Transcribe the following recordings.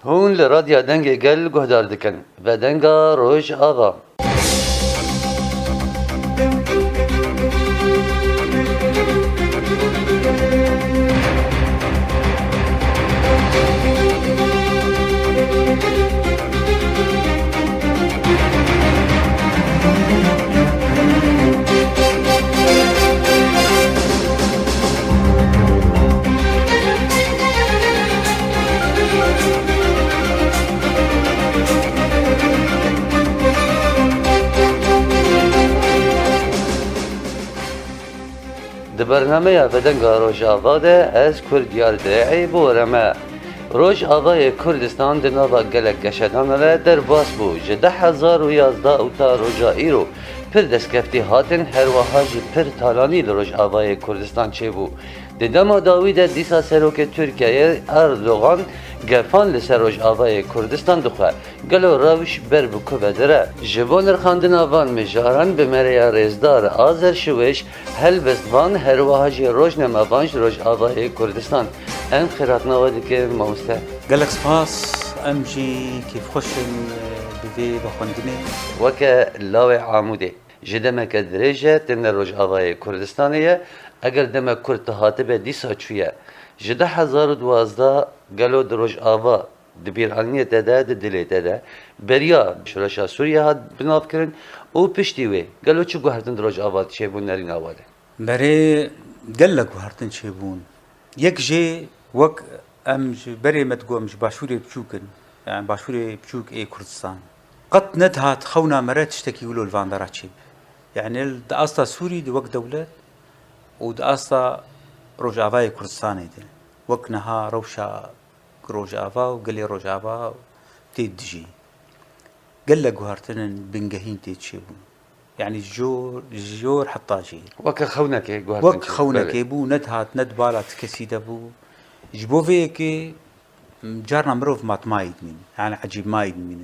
هون لراديا دنگê gel guhdar dikin ve denga roj ava. Di bernameya vedenga Rojava de ez Kurd diyar dirêyê boreme. Rojavayê Kurdistan di nava gelek geşedan re derbas bû. Ji 2011 û ta roja îro pir destkeftî hatin her wiha jî pir talanî li Rojavayê Kurdistan çêbû. Di dema dawî de dîsa serokê Tirkiyeyê Erdogan gefan li ser Rojavayê Kurdistan dixwe. Gelo rewş ber bi ku vedire. Ji bo nirxandina van mijaran bi mereya rêzdar Azerşiwêş helbest van her wiha jî rojname van ji Rojavayê Kurdistan. Em xêratnava dike mamoste. Gelek spas em jî kêfxweşin bi vê bixwendinê. Weke lawê Amûdê ji demeke dirêj têne Rojavayê Kurdistanê ye eger demek Kurd hatibe dîsa çûye. Ji 2012 gelo di Rojava di bîrhaniyê de di dilê de beriya şureşa Sûriye hat binavkirin û piştî wê gelo çi guhertin di Rojava çêbûn nerîna wade. Berê gelek guhertin çêbûn. Yek jê wek em ji berê me digot em ji başûrê biçûk in, yani başûrê biçûk ê Kurdistan. Qet nedihat xewna me re tiştekî wilo li van de re çêb. Yani di asta Sûrî di wek dewlet û di asta Rojavayê Kurdistanê de. Wek niha rewşa Rojava û gelê Rojava tê dijî. Gelek guhertinin bingehîn tê çêbûn. Yani jor heta jî. Weke xewnekê guhertin Wek xewnekê bû nedihat nedbala ti kesî de bû. Ji bo vê yekê carna mirov matmayî dimîne. Yani ecîb mayî dimîne.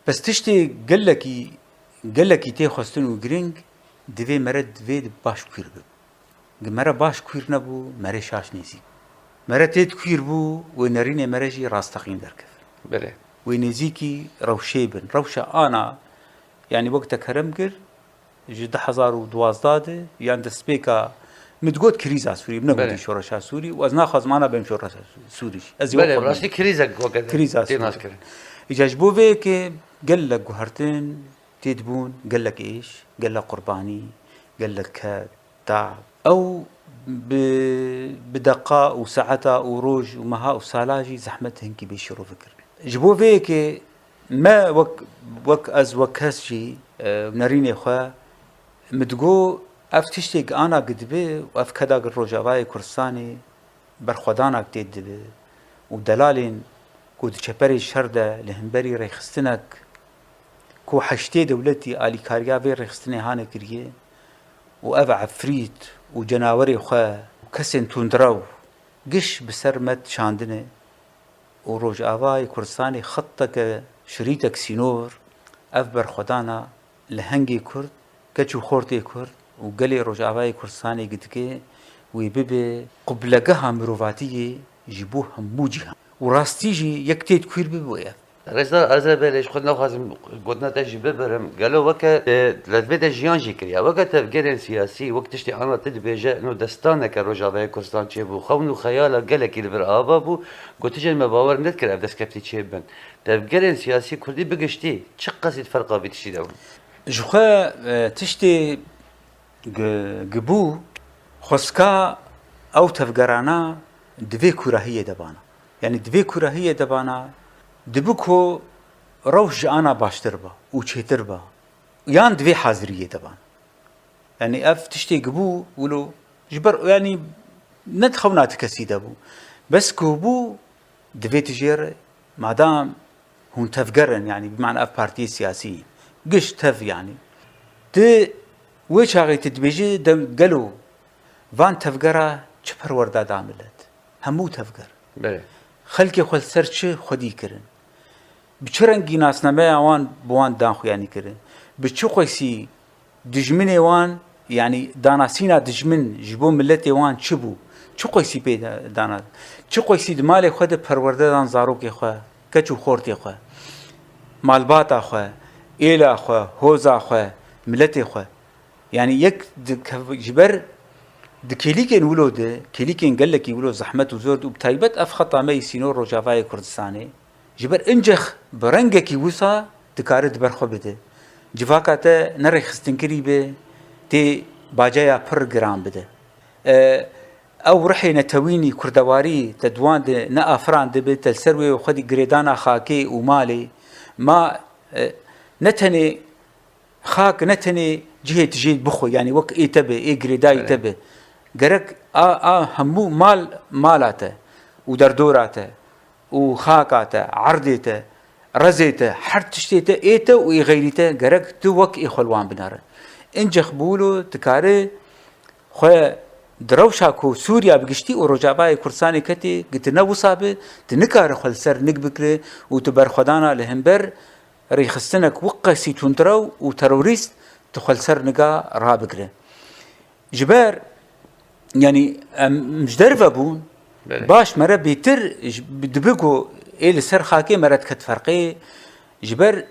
Bes tiştê gelekî tê xwestin û giring divê mere divê baş kûr bibe. Mere baş kûr nebû, mere şaş nêzîk. Mere tê kûr bû wê nerînê mere jî rastexîn derkevin. Bele. Wê nêzîkî rewşê bin. Rewşa ana yani wek te kerem kir ji 2012 de yan destpêka min digot krîza Sûrî min nebû şoreşa Sûrî û ez naxwazim ana bêm şoreşa Sûrî. Ez Bele rastî krîzek weke krîza tê nas kirin. Îca ji bo vê yekê gelek guhertin tê dibûn gelek êş, gelek qurbanî, gelek ket, tacb. Ew bi deqa û saeta û roj û meha û sala jî zehmet hinkî bê şîrov kir. Ji bo vê yekê me wek ez wek kes jî nerînê xwe min digot ev tiştê ana dibe û ev keda Rojavayê Kurdistanê berxwedanak tê dibe û delalên ku di çeperê şer de li hemberî rêxistinek ku heştê dewletî alîkariya vê rêxistinê hane kiriye û ev efrît û cenawerê xwe kesên tundrew giş bi ser me çandine û Rojavayê Kurdistanê xetteke şirîtek sînor ev berxwedana li hengê Kurd keç û xortê Kurd û gelê Rojavayê Kurdistanê dike wê bibe qiblegeha mirovatiyê ji bo hemû cîhan û rastî jî yek tê kûr bibe ev. Rêzdar ez ê belê ji xwe naxwazim gotina te jî bibirim. Gelo weke li vê de jiyan jî kiriye. Weke tevgerên siyasî wek tiştê ana te dibêje no destaneke Rojavayê Kurdistan çêbû. Xewn û xeyala gelekî li vir ava bû gotîjên me bawer nekir ev destkeftî çêbin. Tevgerên siyasî Kurdî bigiştî çi qesî ferqa vê tiştî de bûn. Ji xwe tiştê gibû xweska ew tevgerana di vê kûrahiyê de bana. Yani di vê kûrahiyê de bana dibû ku rewş ji ana baştir be û çêtir be yan di vê haziriyê de bana. Yani ev tiştê gibû wilo ji ber yani nedixewna ti kesî de bû. Bes ku bû divê tijêre madam hûn tevgerin yani bimana ev partiyê siyasî giş tev yani. Di wê çaxê tu dibêjî gelo van tevgera çi perwerda da millet. Hemû tevger. Bele. Xelkê xwe ser çi xwedî kirin. Bi çi rengî nasnameya wan bi wan dan xuyanî kirin. Bi çi xwesî dijminê wan yani danasîna dijmin ji bo milletê wan çi bû? Çi xwesî pê dana? Çi xwesî di malê xwe de perwerdedan zarokê xwe كتشو خورتي خو مالباتا خو إيلا خو هوزا خو ملتي خو يعني يك جبر دكيليكين ولود كيليكين قال لك يقولوا زحمة وزود وبتايبت أفخطا مي سينور رجافاي كردستاني جبر انجخ برنجك يوسا دكارت برخو بده جفاكاته نري خستنكري به تي باجايا پر جرام بده او رحي نتويني كردواري تدوان ده نا افران ده بتل سروي وخدي جريدانا خاكي ومالي ما نتني خاك نتني جهه تجي بخو يعني وك اي تبه اي جريداي تبه جرك همو مالاته ودردوراته وخاكاته عرضيته رزيته حرت تشتيته ايته وغيريته جرك تو وك اي خلوان بناره انجخ بولو تكاري خو دروشاكو سوريا بقشتي وروجاباي كرساني كتي قلت نوصابه تنكار خلسر نقبكره وتبر خدانا لهمبر ريخستنك وقا سيتوندرو وتروريست تخلسر نقا رابقره جبار يعني مش درفه بون باش مرة بيتر بدبقو إيه سر خاكي مرة كتفرقي جبر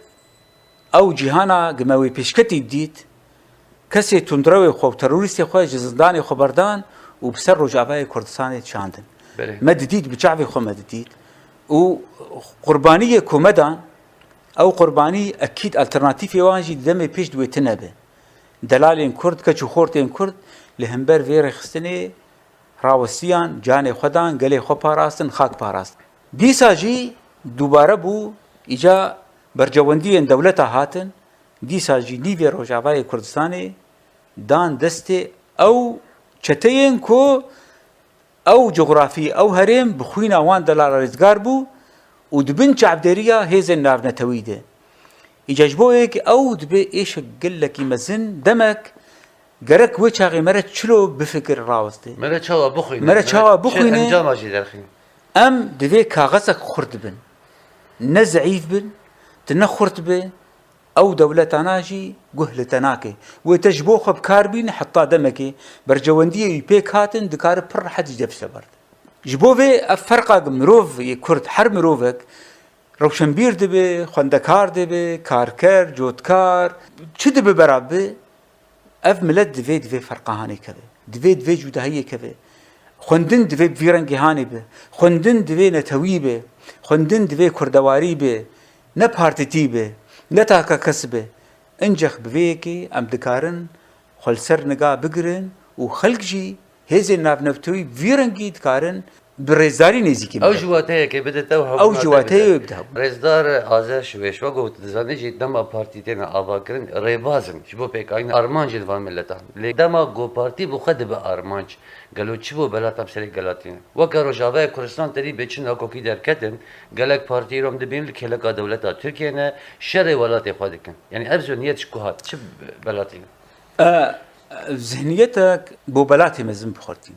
أو جهانا قماوي بيشكتي ديت كسي تندروي خو تروريستي خو جزداني خبردان وبسر رجاباي كردستاني تشاندن مدديد بشعبي خو مدديد وقربانية كومدان أو قرباني أكيد ألترناتيفي واجي دمي بيش دوي تنبه دلالين كرد كچو خورتين كرد لهمبر فيري خستني راوسيان جاني خدان قلي خو باراستن خاك باراست ديسا جي دوباره بو إجا برجواندين دولتا هاتن ديسا جي نيفي روجاواي كردستاني دان دستي أو چتين كو أو جغرافي أو هرم بخوينا وان دلار رزگار بو ودبن شعبداريا هيزن ناف نتويده إجاجبو هيك أو دبي إيش قلك يمزن دمك جرك وجهي مرة شلو بفكر راوستي مرة شوا بخوينه مرة شوا بخوينه انجام اجي درخين أم دبي كاغزك خرد بن نزعيف بن تنخرت بن أو دولة تناجي جهل تناكي وتجبو خب كاربين حطا دمكي برجواندية يبيك هاتن دكار بر حد جبسة برد جبو في أفرقا مروف يكرد حر مروفك روشنبير دبي خندكار دبي كاركر جوتكار شو دبي برابي اف ملت دفي فرقه هاني كذا دفي جوده هي كذا خندن دفي بفيرنجي هاني به خندن دفي نتوي به خندن دفي كردواري به نه بارتيتي به نه تاكا كسبه انجخ بفيكي ام دكارن خلسر نقا بقرن وخلق جي هزي ناف نفتوي فيرنجي دكارن برزداري نزيكي او جواتيه كي بدت او جواتيه يبدأ رزدار آزش وش وقت دزاني جي دما بارتيتين آواكرن ريبازم شبو بيك اين ارمانج الفان ملتان لي دما جو بارتي بخد بارمانج قالوا شبو بلاتم سري قالاتين وكا رجاوه كردستان تري بيچن اكوكي دركتن قالك بارتي روم دبين لكلكا دولتا تركيا شر ولاتي خودكن يعني ابزو نيت شكوهات شب بلاتين ذهنيتك بو بلاتي مزن بخورتين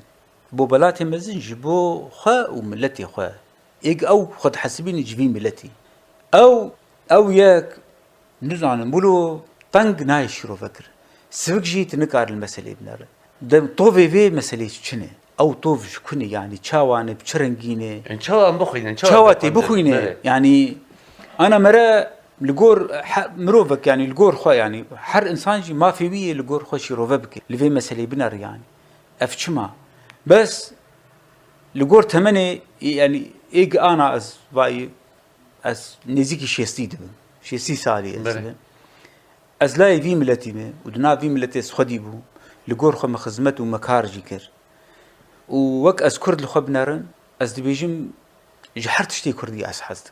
بو بلاتي مزن جبو خا وملتي خا إيج أو خد حسبين جبين ملتي أو ياك نزعن بولو طنق نايش رو فكر سبق جيت نكار المسألة بنار دم طوفي في مسألة شنو أو طوف شكوني يعني تشاوان بشرنجينه ان شاء الله بخوينه ان شاء الله تشاواتي بخوينه يعني أنا مرة لجور مروفك يعني الجور خا يعني حر إنسان جي ما في ويه الجور خوش يروفبك لفي مسألة بنار يعني أفشما بس لجور ثمانية يعني إيج أنا از نزيكي شيستي سالي از لا في ملتي ما ودنا في ملتي سخدي بو لجور خم خدمت ومكار جيكر ووك از كرد الخب نارن از دبيجم جحرت شتي كردي از حزتك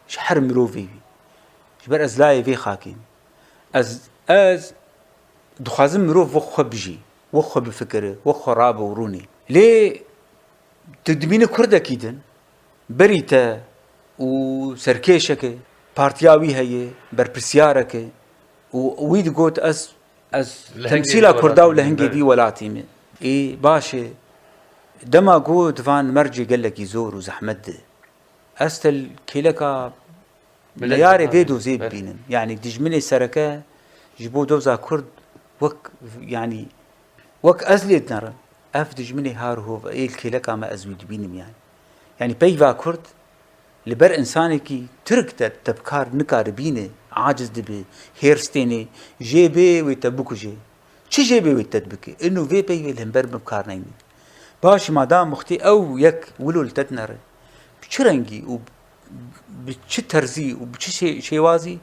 شحر مروفي جبر از لا في خاكين از دخازم مروف وخ بجي وخ بفكره وخ راب وروني ليه تدمين كرد أكيدن بريتا وسركيشك بارتياوي هي بربسيارك ويد قوت از تمثيلا كردا ولهنجي في ولاتي اي باشي دما قوت فان مرجي قال لك يزور وزحمت استل كيلكا ملياري فيدو زيد بينن يعني دجمني سركه جيبو دوزا كرد وك يعني وك ازليت نرى أفدج مني هار هو إيه الكيلك ما أزود بينم يعني بيفا كرد لبر إنسانكي ترك تبكار نكار بينه عاجز دبي هيرستيني جيبي ويتبكو جي چي جيبي ويتبكي إنه في بي الهمبر بكار نيني باش مادام مختي أو يك ولو التتنر بچرنگي و بچ ترزي و بچ شيوازي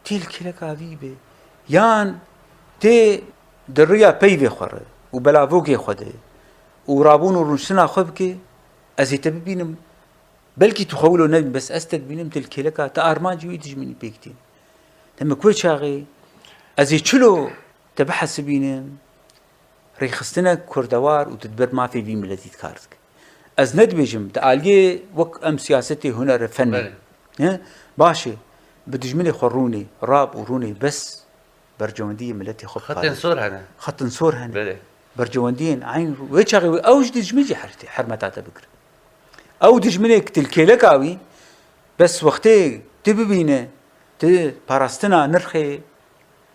تيل كيلك عذيبه يان تي دريا بيفي خور وبلافوكي خده ورابون ورنشنا خبكي ازي تبينم بلكي تخولو نبي بس استك بينم تلكيلكا تارمان جوي تجمني بيكتين لما كل شاغي ازي تشلو تبحث بينم ريخستنا كردوار وتدبر ما في بيم التي تكارتك از ندبجم تعالي وك ام سياستي هنر فني باشي بدجمني خروني راب وروني بس برجوندية ملتي خب خط نصور هنا خط نصور هنا برجوندين عين ويشاغي اوج دجمجي حرتي حرمتاتا بكر او دجمني تلكيلك اوي بس وقتي تبينه ت باراستنا نرخي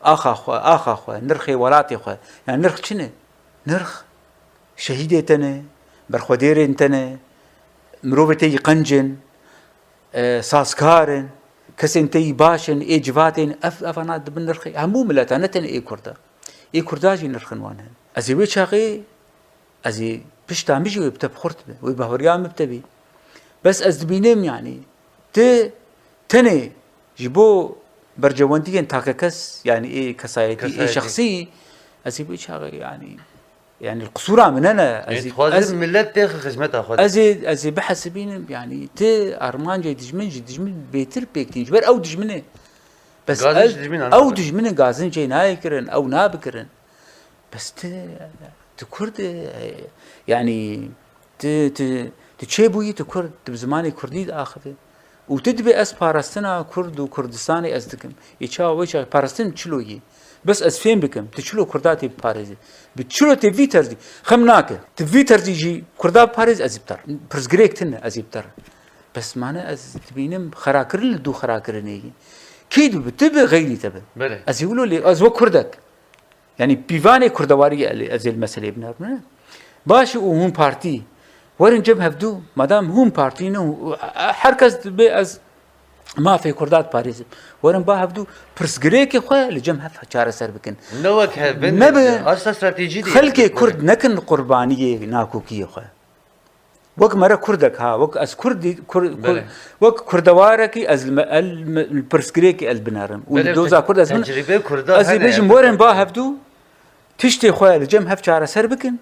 اخا نرخي ولاتي خو يعني نرخ شنو نرخ شهيدتنا برخوديرنتنا مروبتي قنجن ساسكارن كسنتي باشن اجفاتن افنا دبن نرخي همو ملتا نتن اي كرداجي نرخنوانها ازي ويشاغي ازي بشتا مجي ويبتبخرت ويبهوريا مبتبي بس از دبينم يعني تني جيبو برجواندين تاككس يعني ايه كسايتي ايه شخصي ازي ويشاغي يعني القصورة من أنا أزي ملت تاخذ خدمتها خد أزي بحث بينهم يعني أرمان جاي دجمن بيتر بيكتين جبر أو دجمنه بس أو دجمنه غازن جاي نايكرن أو نابكرن بس تكرد يعني تشيبوي تكرد بزماني كردي آخذه وتدبي أس باراستنا كرد وكردستاني أزدكم يشاو ويشا باراستن تشلوي بس از فين بكم تشلو كرداتي باريزي بتشلو تفي ترزي خمناك تفي ترزي جي كردا باريز ازبتر برزغريك تن ازبتر بس معنا از تبينم خراكر دو خراكرني كيد بتبي غيري تبي از يقولوا لي از كردك يعني بيفاني كردواري از المساله بنار باش وهم بارتي ورن جب هفدو مادام هم بارتي نو حركز از ما في كردات باريس ورن با هفدو برسغريك خو لجم هف چاره سر بكن نوك هبن اصلا استراتيجي دي خلقي كرد نكن قربانيه ناكوكي خو وك مره كردك ها وك از كردي وك كردواركي از البرسغريك البنارم ودوزا كرد از تجربه كردا از بيجم ورن با هفدو تشتي خو لجم هف چاره سر بكن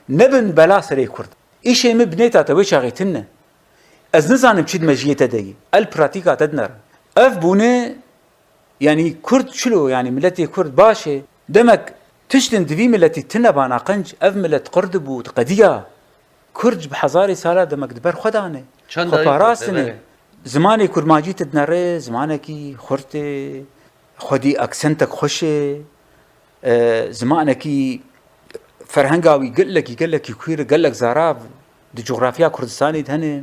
نبن بلا سري كرد ايش مبنيتا تبي شاغيتنا از نزانم چید مجيته دي البراتيكا تدنر اف بونه يعني كرد شلو يعني ملتي كرد باشه دمك تشتن دفي ملتي تنبانا قنج اف ملت قردب وقديا كرد بحزاري سالا دمك دبر خدانه خباراسنه زماني كرماجي تدنر زمانكي خرتي خدي اكسنتك خوشه زمانكي فرهنگاوي قال لك كوير قال لك زاراب دي جغرافيا كردستاني دهنه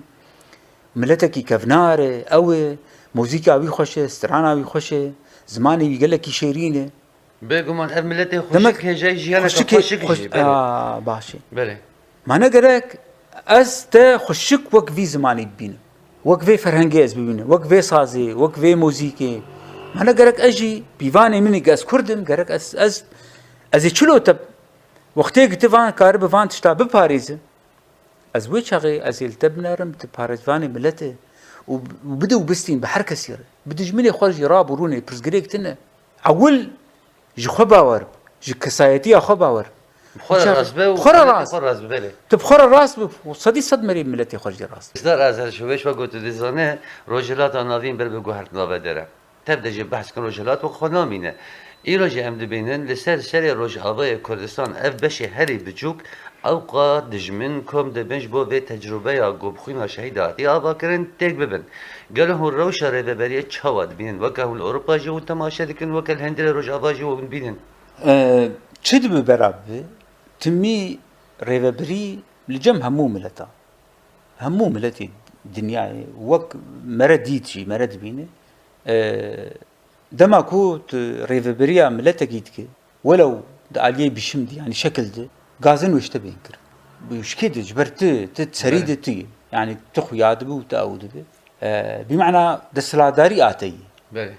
ملتكي كفناره او موسيقى وي خوشه استرانا وي خوشه زماني يقول لك شيرينه بيقوم اف ملتي خوشك جاي جيانا خوشك باشي بله ما نقرك است خوشك وك في زماني بين وك في فرهنگيز بين وك في سازي وك في موسيقى ما نقرك اجي بيفاني مني قاس كردم قرك از چلو تب وقتي كتفان كارب فان تشتا بباريز از ويشاغي از التبنرم تبارزفاني ملته وبدو بستين بحركه سيره بدجمني خرج راب وروني برزغريك تنه اول جي خباور جي كسايتي خباور بخور راس بله تبخور راس وصدي صد مري ملتي خرج راس صدر از شويش وقت ديزانه روجلات اناوين بر بگو هر نابدره تبدا جي بحث كن روجلات وخنامينه ایروجی هم دبینن لسر سری روج آبای کردستان اف بشه هری بچوک اوقات دجمن کم دبنج بو به تجربه یا گوبخوینا شهیداتی آبا کرن تک ببن گله هو روش ره ببریه چواد بینن وکه هول اروپا جو تماشا دکن وکه هندل روج آبا جو بینن چد ببراب تمی ریوبری لجم همو ملتا همو ملتی دنیای وک مردیتشی مرد بینه دما كوت ريفبريا ملتكيتك ولو عليه بشمدي يعني شكل ده غازن وش تبينكر وش كده جبرت تتسريدتي يعني تخو يادبه وتاودبه بمعنى دستلاداري آتي بله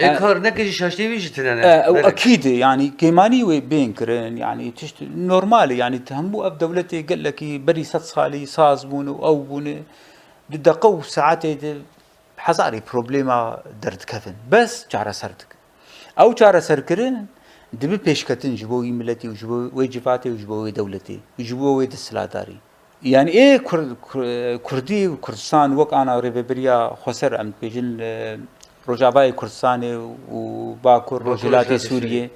اكار نكش شاشتي ويش تنانا او اكيد يعني كيماني وبين كرن يعني تشت نورمال يعني تهمو اب دولتي قال لك بري ست صالي ساز بون او بون دقو ساعات حزاري بروبليما درد كفن بس جارة سردك او جارة سركرن دبي بيشكتن جبوي ملتي وجبوي واجباتي وجبوي دولتي وجبوي دستلاداري يعني ايه كردي وكردستان وك انا ريبريا خسر ام بيجن روجافاي كردستاني وباكور روجلاتي سوريا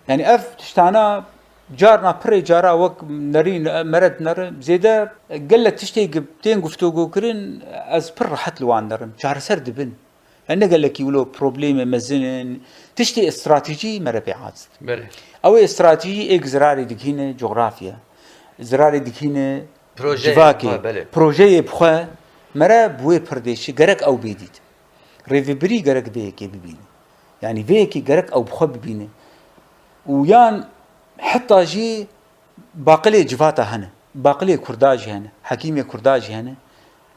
يعني اف تشتانا جارنا بري جارا وك نرين مرد نر زيدا قال لك تشتي قبتين قفتو كرين از بر حت لوان نرم جار سرد بن انا قال لك يولو بروبليم مزن تشتي استراتيجي مربعات بله او استراتيجي اك زراري دكينه جغرافيا زراري دكينه بروجي بروجي بخوا مرا بوي پرديشي غرق او بيديت ريفبري غرق بيكي ببيني يعني بيكي غرق او بخوا ببيني ويان حتى جي باقلي جفاتا هنا باقلي كرداج هنا حكيمي كرداج هنا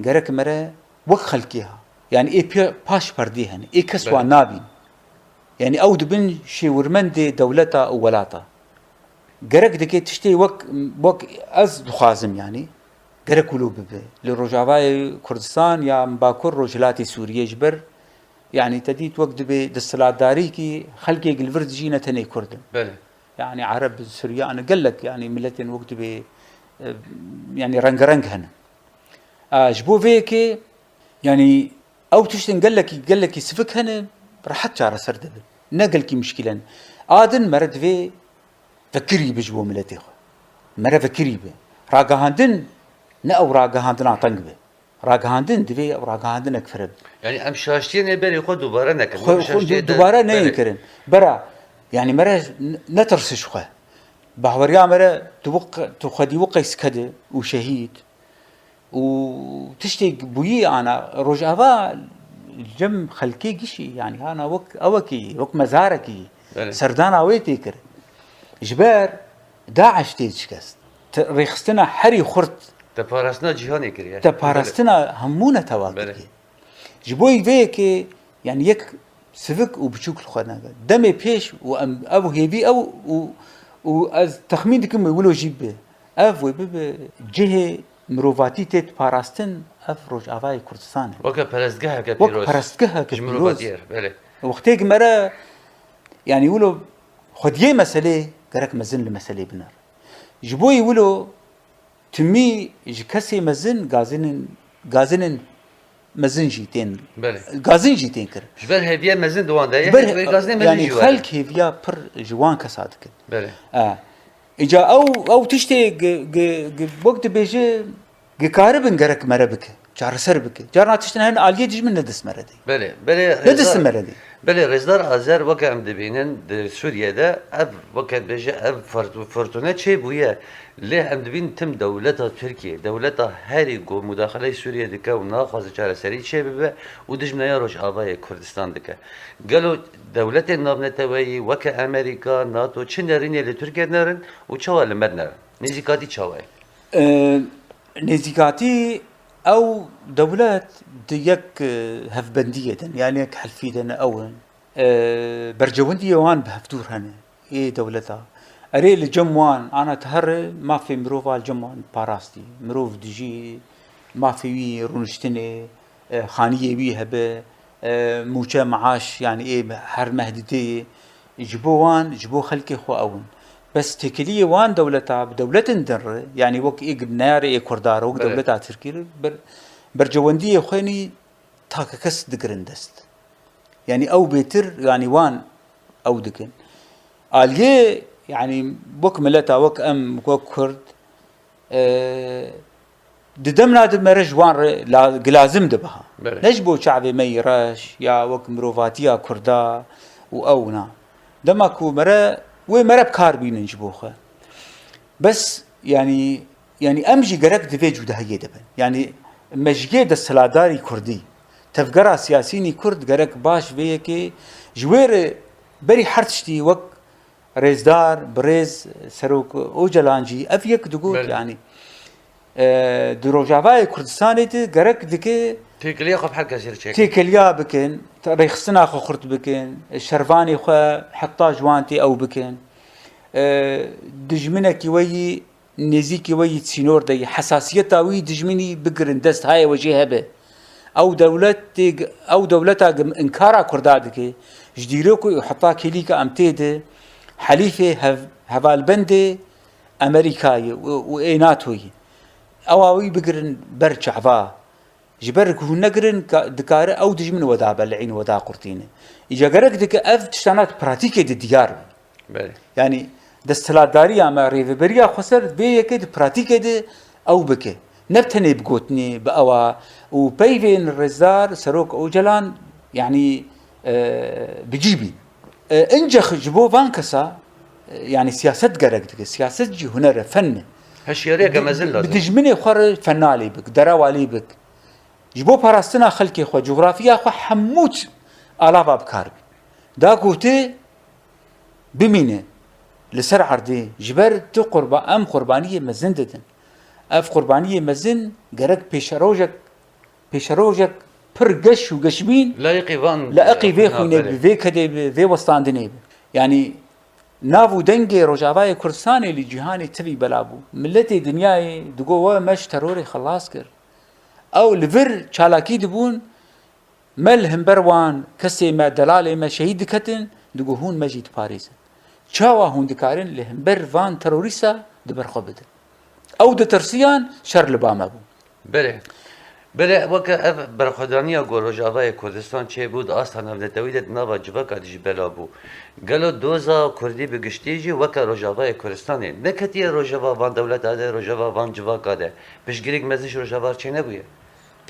غرق مرا وك خلقيها يعني اي باش پردي هنا اي كسوا نابين يعني او دبن شي ورمندي دولتا او ولاتا غرق دكي تشتي وك از دخازم يعني غرق ولو ببه لروجافاي كردستان يا باكور روجلاتي سوريا جبر يعني تديت وقت دستلاداري كي خلقي الفرد جينا تني كردن بله يعني عرب سوريا انا قال لك يعني ملتين وقت يعني رنگ هنا جبو فيكي يعني او تشتن قال لك يسفك هنا راحت جار سرد نقل كي مشكله ادن مرد في فكري بجبو ملتي مره فكري به راغاندن نا او راغاندن اطنق به راغاندن دبي او راغاندن اكفرب يعني ام شاشتين بري خود دوباره نكن دوباره نيكرن برا يعني مره نترسش خو بحوريا مره تخدي وقيس كده وشهيد وتشتي بوي انا روجافا الجم خلكي قشي يعني انا وك مزاركي سردانا ويتي كر جبار داعش تيجكست ريخستنا حري خرط تبارستنا جهاني كريا تبارستنا همونا تواقع جبوي فيك يعني يك سفك وبشوك الخنا دمي بيش وام ابو هيبي او از تخمين دكم يقولوا جيب اف وبب جهه مروفاتي تت باراستن افروج افاي كردستان وك برستگاه كبيروز وك برستگاه كبيروز بله وقتك مرة يعني يقولوا خديه مسألة كرك مزن لمسألة بنار جبوي يقولوا تمي جكسي مزن غازنن مزن جيتين بله غازن جيتين كر جبر هيفيا مزن دوان ده غازن مزن يعني خلق هيفيا بر جوان كسادك بله اجا او تشتي وقت بيجي كاربن غرك مربك جار سربك جارنا تشتن اليه دج من ندس مردي بله ندس مردي بله رزدار ازر وكم دبينن سوريا ده اب وكم بيجي اب فرتونه شي بويا ليه ام دبين تم دولتها تركيا دولتها هاري جو مداخله سوريا دكا وناخذ جار سري شي ببه ودج من يروش اباي كردستان دكا قالوا دولة النابنتوي وك امريكا ناتو چنرين لتركيا نرن وچوال مدنر نزيكاتي چاوي نزيكاتي او دولات ديك هفبنديه يعني حلفيدنا اول برجونديه وان بهفتور هنا ايه دولتها اري الجموان انا تهر ما في مروفا الجموان باراستي مروف دجي ما في رونشتني خانيه بيها به موجه معاش يعني ايه هر مهدتي جبو خلقي خو اون بس تكليه وان دولتها بدولة در يعني وك ايه بنار ايه كردار وك دولتها تركيا برجونديه خويني تاككس دقرندست يعني او بيتر يعني وان او دكن اليه يعني بوك ملتا وك ام وك كرد ددمنا دمرج وان لازم دبها نجبو شعبي ميراش يا وك مروفاتيا كردا واونا دمكو مرا ومرا بكار بين نجبوخه بس يعني امجي قرق دفي جوده هي دبن يعني مجگه دستلاداری کردی تفکر سیاسینی کرد گرک باش ویه که جویر بری حرتشتی وق رزدار برز سروک او جلانجی اف یک دگوت يعني دروجاوای کردستانی تی گرک دکه تيكلي خب حركة سير شيء تيكليا بكن ريخصنا خو خرط بكن الشرفاني خو حطا جوانتي او بكن دجمنك وي نزيكي وي تسينور دي حساسيتها وي دجمني بقرن دست هاي وجهها به او دولتا انكارا كردادك جديروكو يحطا كليكا امتيده حليفه هفالبندي امريكاي وإيناتوي اواوي بقرن برشعفا جبرك هو نقرن دكاره او دجمن ودا بلعين ودا قرتينه اجا قرك دك اف تشتانات براتيكي دي ديار بله يعني دستلاداري ما ريفبريا خسر بيكد براتيكي دي او بك نبتني بقوتني باوا وبيفين الرزار سروك او جلان يعني بجيبي انجخ جبو فانكسا يعني سياسة قرق دك سياسة جي هنر فن هالشيريقة ما زلت بدجمني خور فنالي بك دراوالي بك جبو باراستنا خلقي خو جغرافيا خو حموت آلافا بكار دا قوتي بمينه لسر عردي جبر تو قربانية مزن ددن اف قربانية مزن قرق پیشروجك پر قش وقشمين لاقي في خوينه في كده في وسطاندنه يعني نافو دنگي روجاواي كردستاني لجهاني تبي بلابو ملتي دنياي دقوا مش تروري خلاص كر او لفر چالاكي دبون ملهم بروان كسي ما دلالي ما شهيد كتن دقوا هون مجيد باريس چاوا هون دكارن لهم بر فان تروريسا دبر خبد او دترسيان شر لبام ابو بله وكا برخدانيا روجاواي كردستان چه بود اصلا نفتويدت نوا جواكا ديج بلابو قالوا دوزا كردي بگشتيجي وكا روجاواي كردستاني نكتي روجاوا وان دولت هذا روجاوا وان جواكا ده پشگريك مزش روجاوا چه نبويه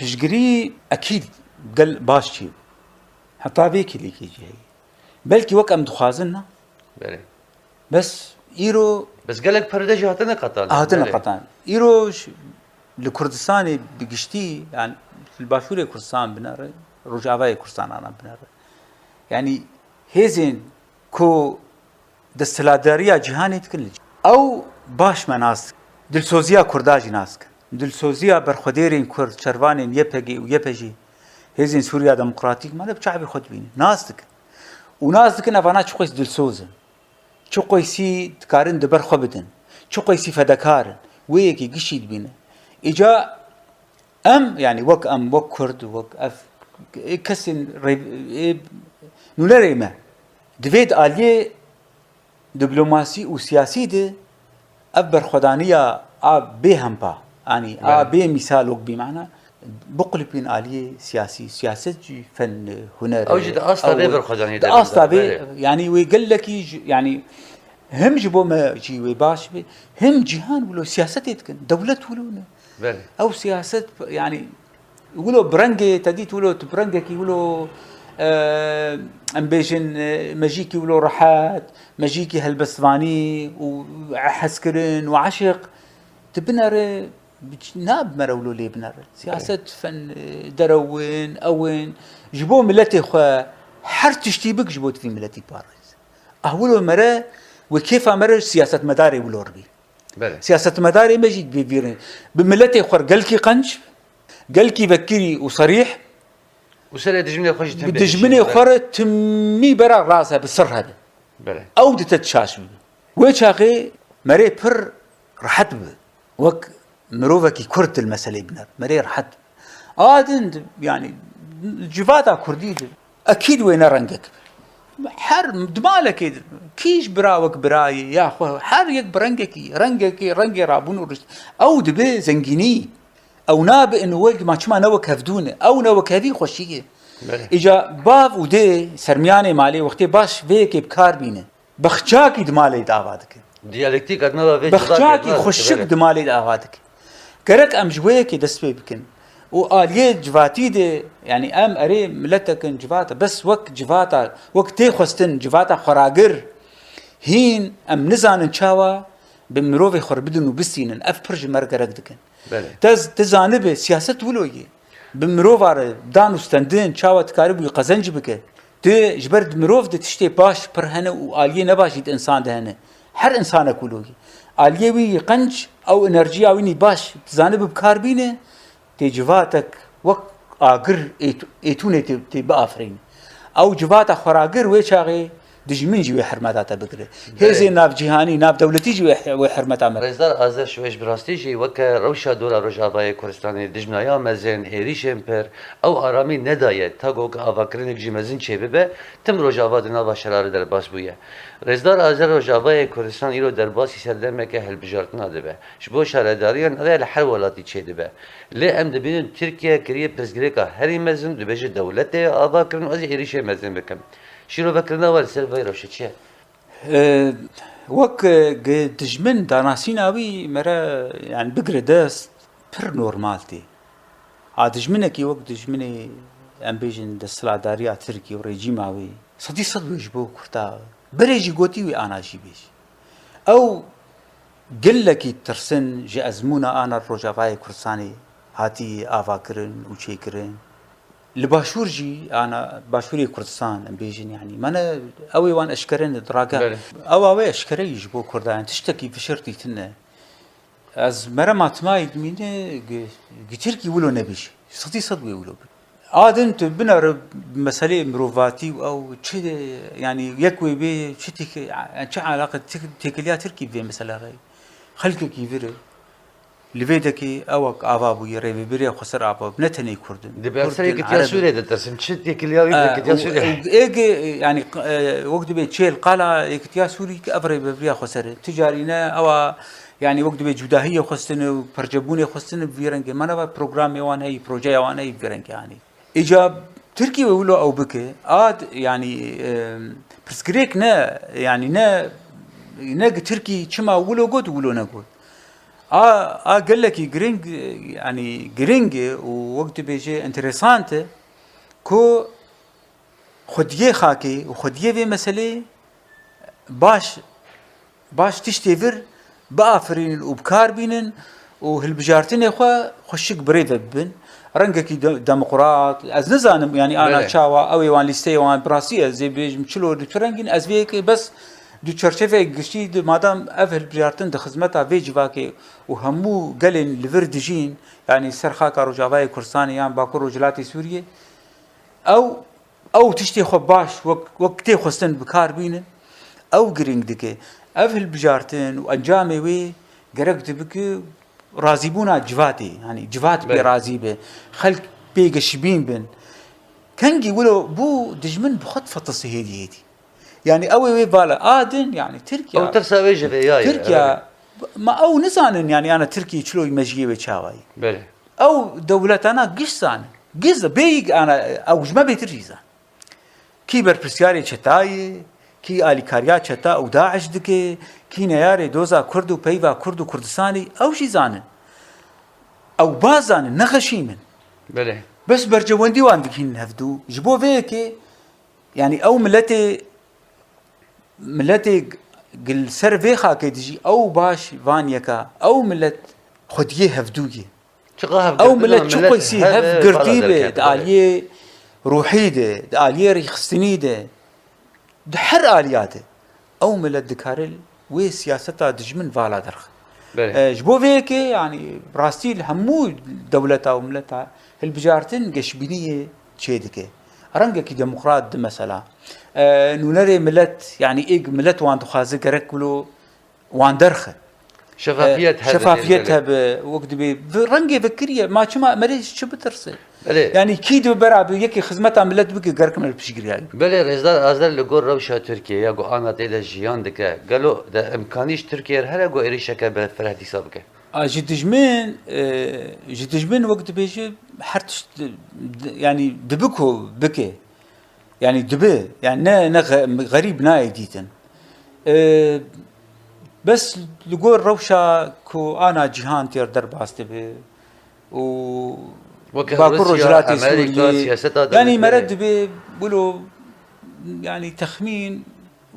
پشگري اكيد قال باش چي حتى بيكي ليكي جي بلكي وك ام دخازنا بله بس ايرو بس قالك پردج هاتنا قطان ايرو لكردستان بگشتي يعني الباشوري كردستان بنار روجاواي كردستان انا بنار يعني هيزين كو دستلاداريا جهاني تكن او باش مناس دلسوزيا كرداجي ناسك دلسوزيا برخديرين كرد شرفانين يبهجي ويبهجي هيزين سوريا ديمقراطيك ما بشعبي خد بين ناسك وناسك نفانا چقيس دلسوزن چقيسي تكارن دبر خبدن چقيسي فدكارن ويكي قشيد بينه إجا يعني وك كرد وك أف كسن نولري ما دفيد آلية دبلوماسي وسياسي ده أبر خدانية بهم با يعني بمثال وك بمعنى بقلبين آلية سياسة فن هنر أوجد أصلا بيبر خدانية ده أصلا يعني ويقول لك يعني هم جبوا ما جي وباش هم جهان ولو سياسة يتكن دولة ولونه بله. او سياسات يعني يقولوا برنجي تديت يقولوا تبرنجك يقولوا امبيجن مجيكي يقولوا رحات مجيكي هالبسفاني وحسكرن وعشق تبنر ناب مرولو لي بنر سياسات فن درون اوين جبوا ملتي خو حر تشتيبك جبوت في ملتي باريس اولو مره وكيف مره سياسه مداري ولوربي بله. سياسة مداري مجيد بيفيرين بملتي خور قلكي قنش قلكي بكري وصريح وسلا دجمني خوش دجمني خور تمي برا راسها بالسر هذا بله او دتتشاش ويشاقي مري بر رحت وك مروفكي كرت المسألة بنر مري رحت عادن يعني جفاتا كردي اكيد وين رنقك حر دمالك كيش براوك براي يا اخو حر يك برنجكي رنجي رابون او دبي زنجيني او ناب انه وقت ما شما نوك هفدونه او نوك هذي خوشيه اجا باف ودي سرمياني مالي وقتي باش فيك بكار بينه بخشاكي دمالي دعواتك ديالكتيك ادنا في بخشاكي خوشك دمالي دعواتك كرك ام جويكي دسبي بكن وآلية جفاتي دي يعني ام اري ملتكن جفاتا بس وك جفاتا وك تيخوستن جفاتا خراقر هين ام نزان چاوا بمروفي خربدن وبسينن اف برج مرقرق دكن تزانبه سياسة ولوية بمروفار دانو ستندن چاوا تكارب ويقزنج بك تي جبرد مروف دي تشتي باش برهنه وآلية نباشيد انسان دهنه هر انسانك ولوية آلية وي قنج او انرجي اويني باش تزانب بكاربينه تجواتك وك آگر ایتونه تی بآفرین او جوات خوراگر و چاقی دجمن جوی حرمتاتا بکره هزی ناف جهانی ناف دولتی جوی حرمتا مر رزدار آذر شویش براستی جی وک روشا دورا روجاوای کردستانی دجمنایا مزن هریشم پر او آرامی ندایه تا گوگ آواکرینک جی مزن چه ببه تم روجاوا دنا با شرار در باس بویه رزدار آذر روجاوای کردستان ایرو در باسی سردمه که هل بجارتنا دبه شبو شارداریان اوه لحر ولاتی چه دبه لی ام دبینن ترکیه کریه پرزگریکا هری مزن دبیج دولت آواکرین و از هریشه مزن بکم شیرو بکرنا ولی سر ویروشه چیه وەک دژمن داناسیناوی مەرە یان بگرە دەست پر نۆرمال تێ دژمنێکی وەک دژمنی ئەم بێژن دەسەڵاتداریە ترکی و ڕێژیماوی سەدی سەد وێژ بۆ کورتا بەرێژی گۆتی وی ئاناژی بێژ ئەو گەلێکی ترسن ژە ئەزمونە ئانا ڕۆژاوای کوردستانی هاتی ئاواکردن و چێکردن li başûr jî ana başûrê Kurdistan em bêjin yanî mane ew ê wan eşkere nedirage ew wê eşkere jî bo Kurdan tiştekî fişir dîtin ne ez mere matmayî dimîne gitirkî wilo nebêj sedî sed wê wilo adin tu binare meselê mirovatî ew çi yanî yek wê bê çi alaqe têkiliya Tirkî vê meselere xelkekî vire li vê dekê ewek ava bûye rêveberiya Xweser ava ne tenê Kurdin دبیرسری کتیا سوریه دترسم چه تکلیاوی کتیا سوریه اگه yani وقت به چهل قالا اکتیا سوری که افری ببریا خسره تجارینه او yani وقت به جداهی خستن و پرجبون خستن ویرنگ من و پروگرام یوان هی پروژه یوان هی ویرنگ yani ایجاب ترکیه ولو او بکه آد yani پرسکریک نه yani ne ترکی چما ولو گود ولو نگود قال لك جرينج يعني جرينج ووقت بيجي انتريسانت كو خديه خاكي وخديه في مسألة باش تشتيفر بافرين وبكار بينن وهالبجارتين يا اخوا خشك بريفه بن رنجكي ديمقراط از نزانم يعني انا تشاوا او وان ليستي وان براسيه زي بيج مشلو دكتورنجين از فيك بس دو چرچفه گشتی مادام اول بجارتن د خدمتا ویجواکه و همو گلن لور دجین یعنی سرخا روجاوای کردستان یان باکور وجلاتی سوریه او تشتی خو باش وقتی خستن بکار بینن او گرینگ دکه اول بجارتن و انجام وی گرک دبکه راضی بونا جواتی yani جوات بی راضی به خلق بیگشبین بن کنگی ولو بو دجمن بخط فطس هدیتی يعني أوي بالا آدن يعني تركيا أو ترسا جبهة تركيا ما أو نزانن يعني أنا تركي شلو يمجيه بشاوي بله أو دولتنا قشان قز بيج أنا أو جما بيترجيزا كي بربسياري شتاي كي آليكاريا شتا أو داعش دكي كي نياري دوزا كردو بيفا كردو كردستاني أو شي زانن أو بازانن نخشيمن بله بس برجواندي واندكين هفدو جبو فيكي يعني أو ملتي قل سر فيخا كيدجي او باش فانيكا او ملت خديه هفدويه او ملت شو قيسي هف قرتيبه داليه روحيده داليه ريخستنيده دحر الياته او ملت دكارل وي سياستا دجمن فالا درخ جبو فيكي يعني براستيل همو دولتا وملتها البجارتن قشبينيه تشيدكي رنجك ديمقراط مثلا نونري ملت يعني ايج ملت وان تخازي كركلو وان درخه شفافيتها بوقت رنجي فكريه ما شما مريش شو بترسل يعني كيد برا يكي خدمتها ملت بك غركم البشجري بله رزدار ازدر لگور روشا ترکیه یا گو آنا تیل جیان دکه گلو ده امکانیش ترکیه هر گو ایریشه که به فرهدی سابقه جدجمن وقت بيجي حرتش يعني دبكو بكي يعني دبي يعني نا غريب ناي ديتن بس لقول روشا كو انا جهان تير درباست به و باكر رجلاتي سوريا يعني مرد بي بقولوا يعني تخمين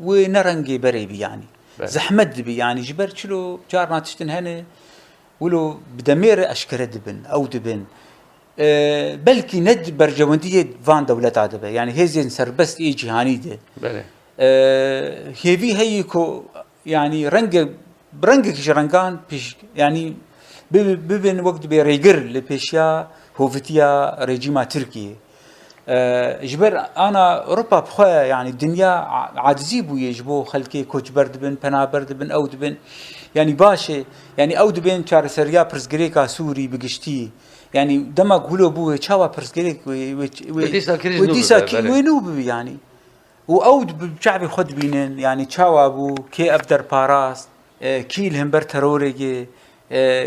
ونرنجي بريبي يعني زحمت بي يعني جبر شلو جارنا تشتن هنا ولو بدمير أشكره دبن أو دبن بلكي ند برجواندية فان دولة عدبه يعني هزين سربست إيه جهاني ده بله هيفي هيكو يعني برنجك رنجان بيش يعني ببن وقت بيريجر لبيشيا هوفتيا ريجيما تركيا جبر أنا أوروبا بخويا يعني الدنيا عاجزي بو يجبو خلكي كوچ برد بن پنا برد بن أود بن يعني باشه يعني أود بن چار سريا پرسگريكا سوري بگشتي يعني دما قولو بو چاوا پرسگريك وديسا كي وينو بي يعني وأود بشعبي خد بينن يعني چاوا بو كي أبدر باراس كي الهمبر تروريجي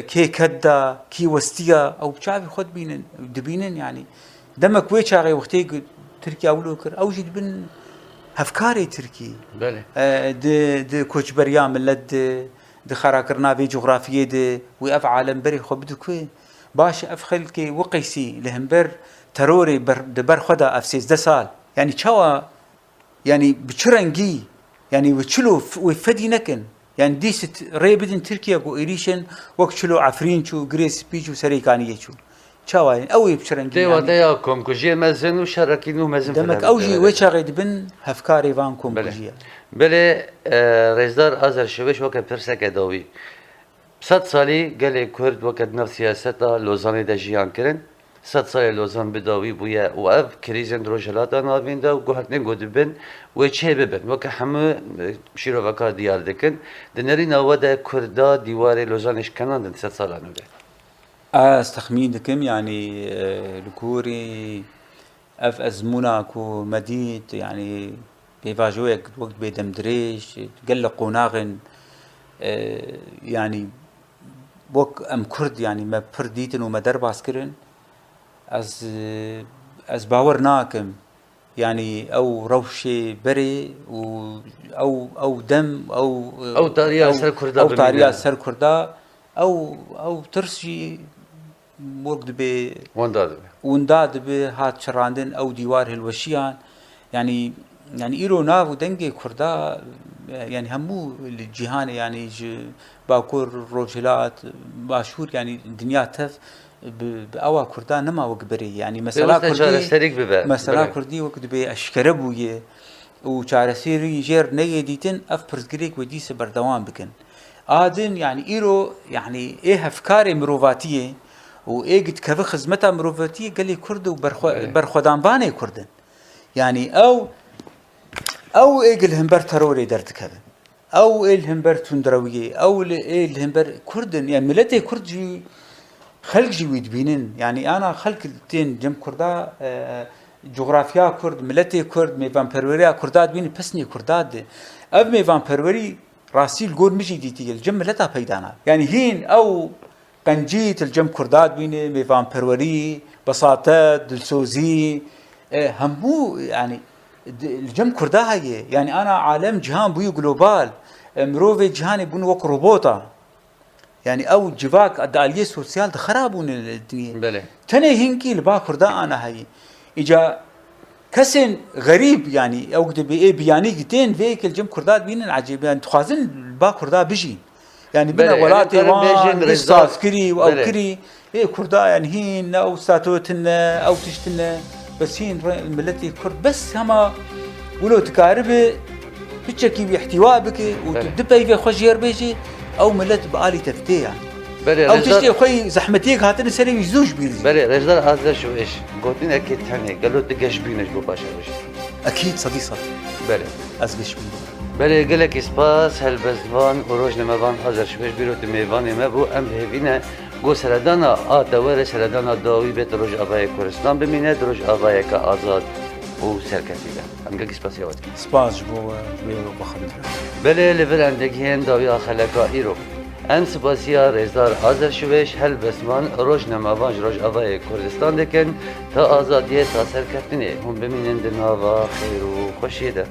كي كدا كي وستيا أو بشعبي خد بينن دبينن يعني دمك ويش على وقتي تركيا أولوكر أو جد بن هفكاري تركي بله د كوچ بريا ملت د خراكرنا في جغرافية د ويف عالم بري خو بدو كوي باش اف خلكي وقيسي لهمبر تروري بر خدا اف 16 سال يعني چاوا يعني بچرنگي يعني وچلو وفدي نكن يعني ديست ريبدن تركيا كو إيريشن وكشلو عفرين شو جريس بيجو سريكانية شو شاوين أوي بشرنجي ديوا دياكم كوجي مزن وشاركينو مزن دمك أوجي ويشاغد بن هفكاري فانكم كوجيا بله رئیسدار آذر شویش وقت پرسه کداوی 100 سالی گله کرد وقت نف سیاستا لوزانی دجیان کرن 100 سال لوزان بداوی بویا و اف کریزن روجلاتا ناوینده و گوهت نگود بن و چه ببن وقت همه شیرو وکا دیار دکن دنری نواده کردا دیوار لوزانش کنان دن 100 سال نوده استخمين دكم يعني لكوري اف ازموناكو مديت يعني بيفاجوك وقت بيدم دريش قلقوا ناغن يعني وك ام كرد يعني ما برديتن وما درباس كرن از باور ناكم يعني او روشي بري او دم او طاريا سر كردا او طاريا سر كردا او ترسي وقت بي ونداد بي هات شراندن او ديوار الوشيان يعني ايرو ناف ودنجي كردا يعني همو الجهان يعني باكور روجلات مشهور يعني الدنيا تف بأوا كردا نما وقبري يعني مثلا كردي وقت بي اشكربويه وشارسيري جير نيديتن اف برزغريك وديس بردوام بكن آدن يعني إيرو يعني إيه أفكار مروفاتية وإيه قد كذا خدمتها مروفاتية قال لي كرد وبرخدان باني كردن يعني أو إيه الهمبر تروري درت كذا أو إيه الهمبر تندروية أو إيه الهمبر كردن يعني ملتي كرد جي خلق جويد بينن يعني أنا خلق تين جم كردا جغرافيا كرد ملتي كرد ميفان بروريا كرداد بيني بسني كرداد أب ميفان بروري راسيل قول مشي ديتي الجم لتا بيدانا يعني هين او قنجيت الجم كرداد بيني ميفان بروري بساطة دلسوزي همو يعني الجم كردا هي يعني انا عالم جهان بيو جلوبال مروفي جهاني بون وك روبوتا يعني او جواك الداليه سوسيال خرابون الدنيا بله تني هنكي لبا كردا انا هي اجا كسن غريب يعني او قد بي بياني قتين فيك الجم كرداد بينن عجيب يعني تخازن با كردا بيجي يعني بنا ولاتي وان استاذ كري او كري ايه كردا يعني هين او ساتوتنا او تشتنا بس هين ملتي كرد بس هما ولو تكارب بتشكي باحتواء بك وتدبي في خوجير بيجي او ملت بقالي تفتي يعني او تشتي اخوي زحمتيك هاتني سري يزوج بيرزي بله رجدار هذا شو ايش قلتين اكيد ثاني قالوا دقش بينش بو باشا اكيد صديق بله ازقش بين بله قالك اسباس هالبزوان وروج نمبان هذا شويش بيروت ميفان ما بو ام هيفينا گو سردانا دوره سردانا داوی بيت روج ابای کردستان بمینه روج ابای کا آزاد و سرکتیده ام اسپاس یاد سپاس بو بخدمت بله ليفل عندك هين داوی خلقا ایرو ام سپاسیا رئیسدار آذر شویش هل بسمان روج نموان روج ابای کردستان دکن تا آزادیه تا سرکتنه هم بمینن دنوا خیر و خوشیده